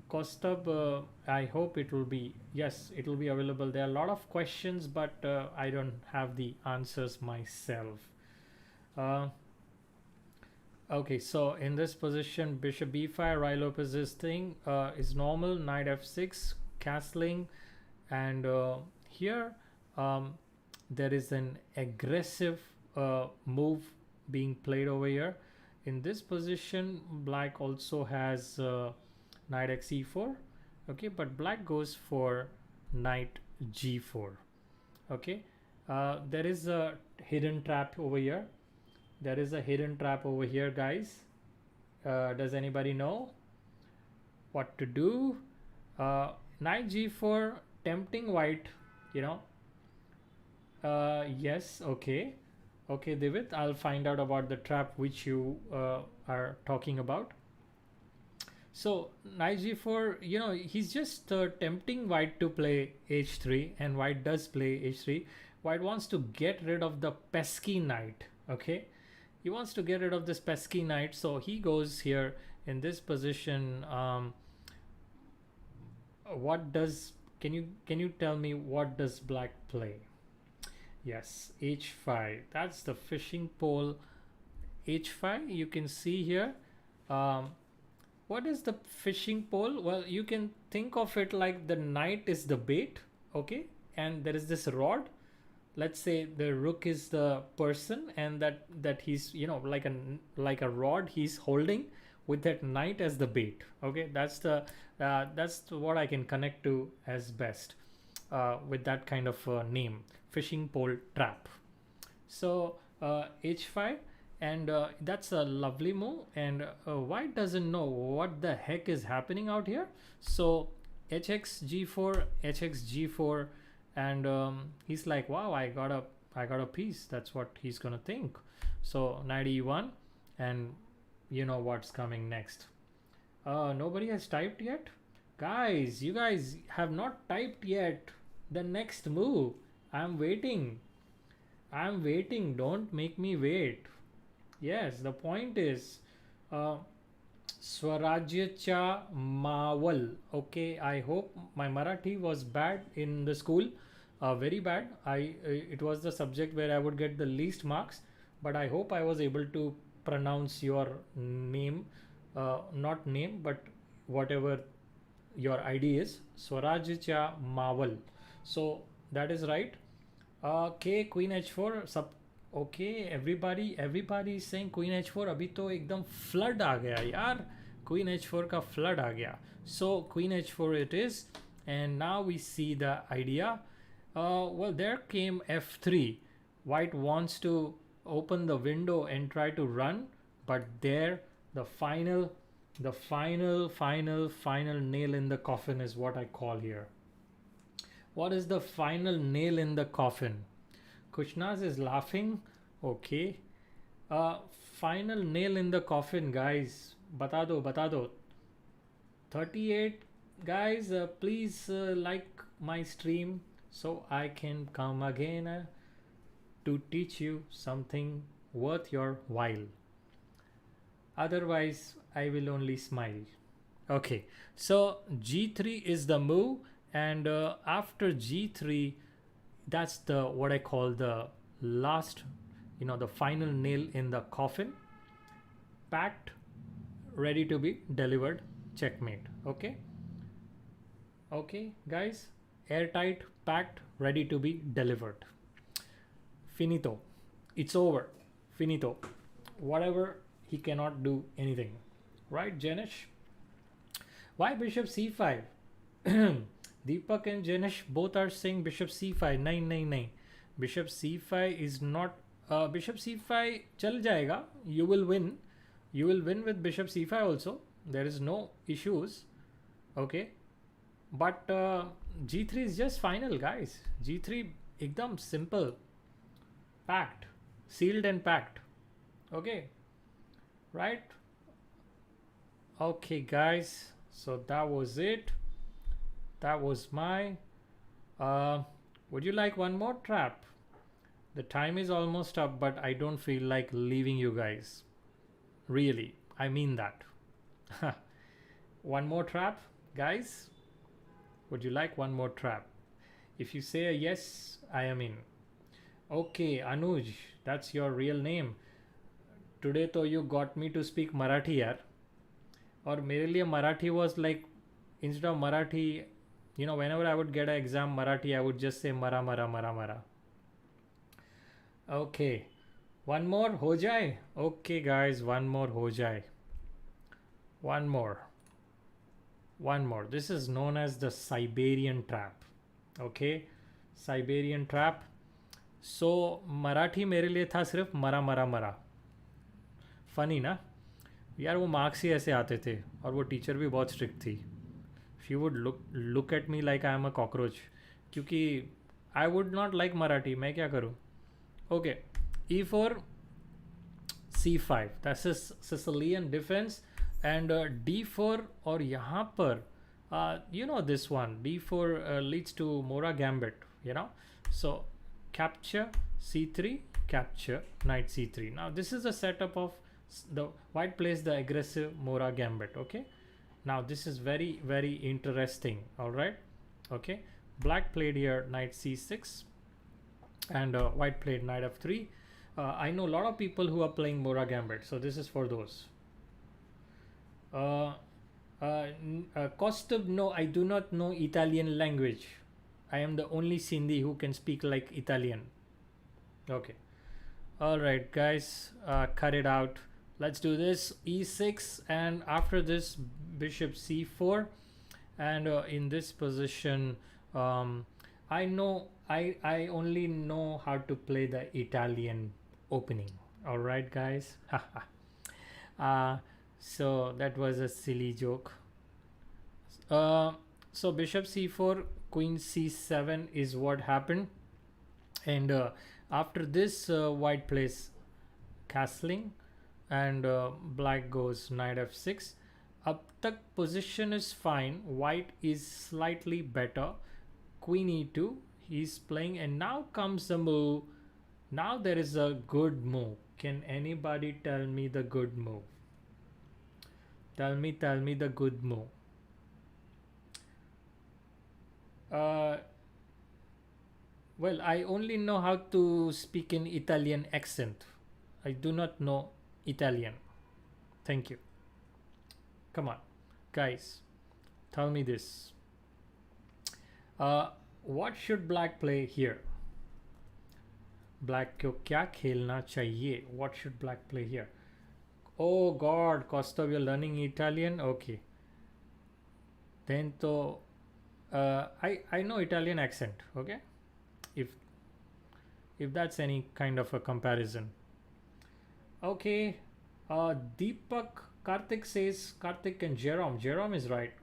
Kostab, I hope it will be, yes, it will be available. There are a lot of questions, but I don't have the answers myself. Okay, so in this position, bishop b5, Ruy Lopez's thing is normal, knight f6, castling, and here there is an aggressive move being played over here. In this position, black also has knight x e4. Okay, but black goes for knight g4. Okay, there is a hidden trap over here. There is a hidden trap over here, guys. Does anybody know what to do? Knight g4, tempting white, yes. Okay, Divit, I'll find out about the trap which you are talking about. So knight g4, he's just tempting white to play h3, and white does play h3. White wants to get rid of the pesky knight. Okay, he wants to get rid of this pesky knight, so he goes here in this position. What does, can you tell me what does black play? Yes, h5, that's the fishing pole. h5, you can see here. What is the fishing pole? Well, you can think of it like the knight is the bait. Okay, and there is this rod. Let's say the rook is the person, and that he's like a rod he's holding with that knight as the bait. Okay, that's what I can connect to as best with that kind of name, fishing pole trap. So h5, and that's a lovely move. And white doesn't know what the heck is happening out here. So hx g4, hx g4, and he's like, wow, I got a piece. That's what he's gonna think. So knight e1, and you know what's coming next. Nobody has typed yet, guys. You guys have not typed yet the next move. I'm waiting. Don't make me wait. Yes, the point is uh, Swarajyacha Mawal. Okay, I hope my Marathi was bad in the school. Very bad. It was the subject where I would get the least marks, but I hope I was able to pronounce your name, not name, but whatever your ID is, Swarajyacha Mawal. So that is right. Okay, queen h4 सब. Okay, everybody is saying queen h4. अभी तो एकदम flood आ गया यार. Queen h4 का flood आ गया. So queen h4 it is, and now we see the idea. Well, there came f3. White wants to open the window and try to run, but there the final nail in the coffin is what I call here. What is the final nail in the coffin? Kushnaz is laughing. Okay. Final nail in the coffin, guys. Bata do. 38 guys, please like my stream so I can come again to teach you something worth your while. Otherwise, I will only smile. Okay. So G3 is the move. And after g3, that's the what I call the last, the final nail in the coffin. Packed, ready to be delivered. Checkmate. Okay guys, airtight, packed, ready to be delivered. Finito. It's over. Finito. Whatever, he cannot do anything. Right, Janish? Why bishop c5? Deepak and Janish both are saying bishop c5. Nahin. Bishop c5 is not. Bishop c5 chal jayega. You will win. You will win with bishop c5 also. There is no issues. Okay. But g3 is just final, guys. g3 ekdam simple. Packed. Sealed and packed. Okay. Right. Okay, guys. So that was it. That was my would you like one more trap? The time is almost up, but I don't feel like leaving you guys. Really, I mean that. One more trap, guys? Would you like one more trap? If you say a yes, I am in. Okay, Anuj, that's your real name. Today though you got me to speak Marathi yaar. Or mere liye Marathi was like, instead of Marathi, whenever I would get an exam Marathi, I would just say mara. Okay, one more ho jaye. Okay guys, one more ho jaye. One more. This is known as the Siberian trap. Okay, Siberian trap. So Marathi मेरे लिए था सिर्फ मरा. Funny ना यार, वो marks ही ऐसे आते थे और वो टीचर भी बहुत स्ट्रिक्ट थी. She would look at me like I am a cockroach, क्योंकि I would not like Marathi. मैं क्या करूँ? Okay, e4 c5, that's Sicilian defence. And d4, और यहाँ पर this one d4 leads to Mora gambit, so capture c3, capture knight c3. Now this is a setup of the white plays the aggressive Mora gambit. Okay, now this is very, very interesting. All right. Okay, black played here knight c6, and white played knight f3. I know a lot of people who are playing Mora gambit, so this is for those. Kostub, no, I do not know Italian language. I am the only Sindhi who can speak like Italian. Okay. All right, guys, cut it out. Let's do this. e6, and after this bishop c4, and in this position, I know I only know how to play the Italian opening. All right, guys. uh, so that was a silly joke. Uh, so bishop c4, queen c7 is what happened, and after this, white plays castling, and black goes knight f6. Up tak position is fine. White is slightly better. Queen e2. He's playing, and now comes the move. Now there is a good move. Can anybody tell me the good move? Tell me the good move. Well, I only know how to speak in Italian accent. I do not know Italian. Thank you. Come on, guys, tell me this. What should black play here? Black को क्या खेलना चाहिए? What should black play here? Oh God, Costa, you're learning Italian? Okay. Then to I know Italian accent. Okay, if that's any kind of a comparison. Okay. Deepak Karthik says, Karthik and Jerome is right.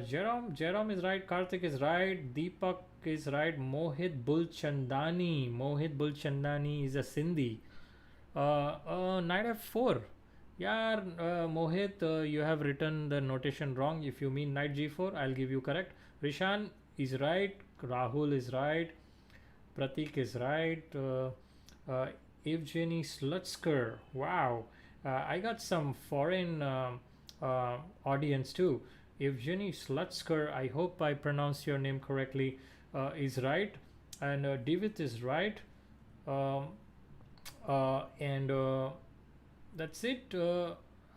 Jerome is right. Karthik is right. Deepak is right. Mohit Bulchandani is a Sindhi. Knight f4. Yeah, Mohit, you have written the notation wrong. If you mean knight g4, I'll give you correct. Rishan is right. Rahul is right. Pratik is right. Evgeny Slutsker. Wow. I got some foreign audience too. Evgeny Slutsker, I hope I pronounced your name correctly, is right. And Divit is right. And that's it.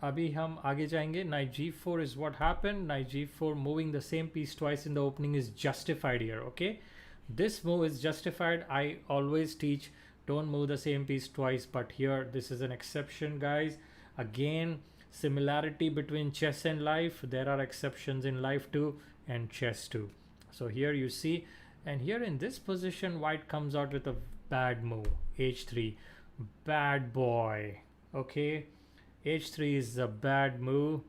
अभी हम आगे जाएंगे. Knight g4 is what happened. Knight g4, moving the same piece twice in the opening is justified here. Okay, this move is justified. I always teach don't move the same piece twice, but here this is an exception, guys. Again, similarity between chess and life. There are exceptions in life too, and chess too. So here you see, and here in this position, white comes out with a bad move. h3, bad boy. Okay, h3 is a bad move,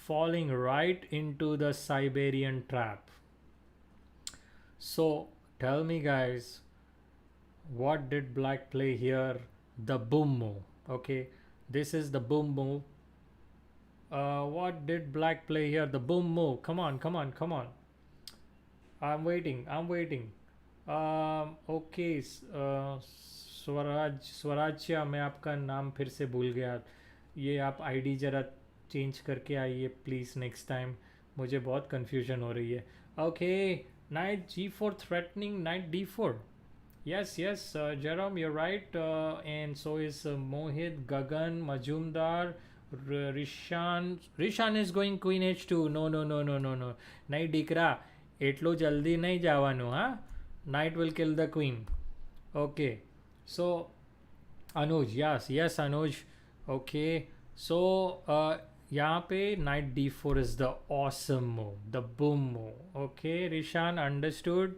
falling right into the Siberian trap. So tell me, guys, what did black play here? The boom move. Okay, this is the boom move. What did black play here? The boom move. Come on. I'm waiting. Okay. स्वराज्य, मैं आपका नाम फिर से भूल गया. ये आप आईडी जरा चेंज करके आइए प्लीज़ नेक्स्ट टाइम. मुझे बहुत कंफ्यूजन हो रही है. Okay, night g4 threatening knight d4. Yes, Jerome, you're right. And so is Mohit, Gagan, Majumdar, Rishan is going queen h2. No. Nahi dikra. Etlo jaldi nahi javanu, huh? Knight will kill the queen. Okay. So, Anuj, yes, Anuj. Okay. So, यहाँ पे knight d4 is the awesome move, the boom move. Okay, Rishan, understood.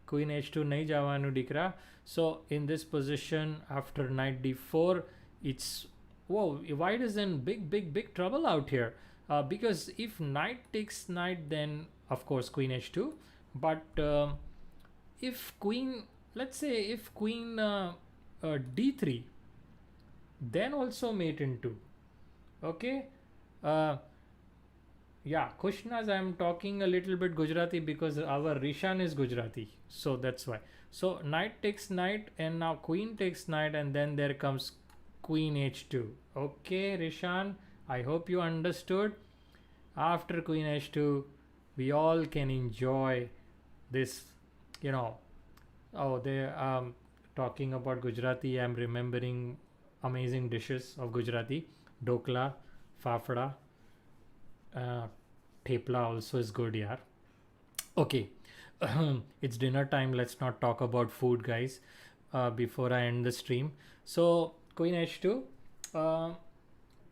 Queen h2 nahi javanu dikra. So in this position, after knight d4, it's, whoa, white is in big trouble out here. Because if knight takes knight, then of course queen h2. But if queen, let's say if queen d3, then also mate in 2. Okay. Yeah, Kushnaz, I'm talking a little bit Gujarati because our Rishan is Gujarati. So that's why. So knight takes knight, and now queen takes knight, and then there comes queen h2. Okay, Rishan, I hope you understood. After queen h2, we all can enjoy this, Oh, they talking about Gujarati. I'm remembering amazing dishes of Gujarati. Dokla, Fafda, Thepla also is good, yaar. Okay, it's dinner time. Let's not talk about food, guys, before I end the stream. So queen h2.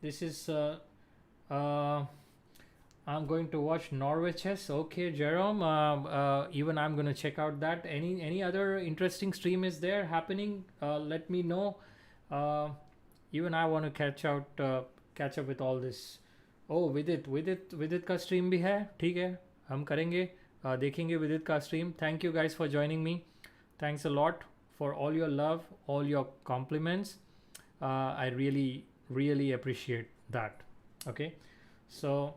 This is I'm going to watch Norwich. Okay, Jerome. Even I'm going to check out that. Any other interesting stream is there happening? Let me know. Uh, Even I want to catch up with all this. Oh, विदित का stream भी है. ठीक है, हम करेंगे. देखेंगे विदित का stream. Thank you guys for joining me. Thanks a lot for all your love, all your compliments. I really appreciate that. Okay, so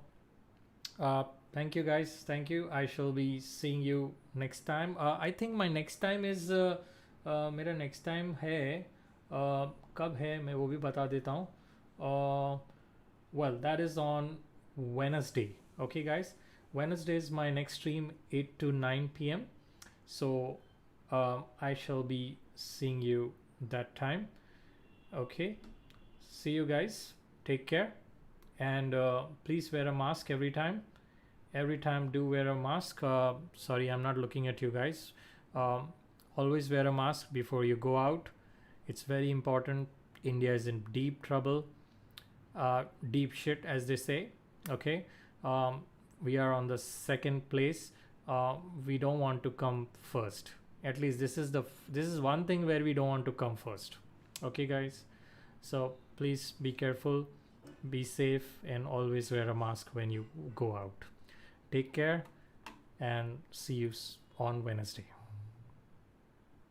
thank you guys. Thank you. I shall be seeing you next time. I think my next time is मेरा next time है कब है मैं वो भी बता देता हूँ. Well, that is on Wednesday. Okay guys, Wednesday is my next stream, 8 to 9 p.m. So I shall be seeing you that time. Okay, see you guys. Take care, and please wear a mask every time. Do wear a mask. Sorry, I'm not looking at you guys. Always wear a mask before you go out. It's very important. India is in deep trouble, deep shit as they say. Okay, we are on the second place. We don't want to come first. At least this is one thing where we don't want to come first. Okay guys, so please be careful, be safe, and always wear a mask when you go out. Take care, and see you on Wednesday.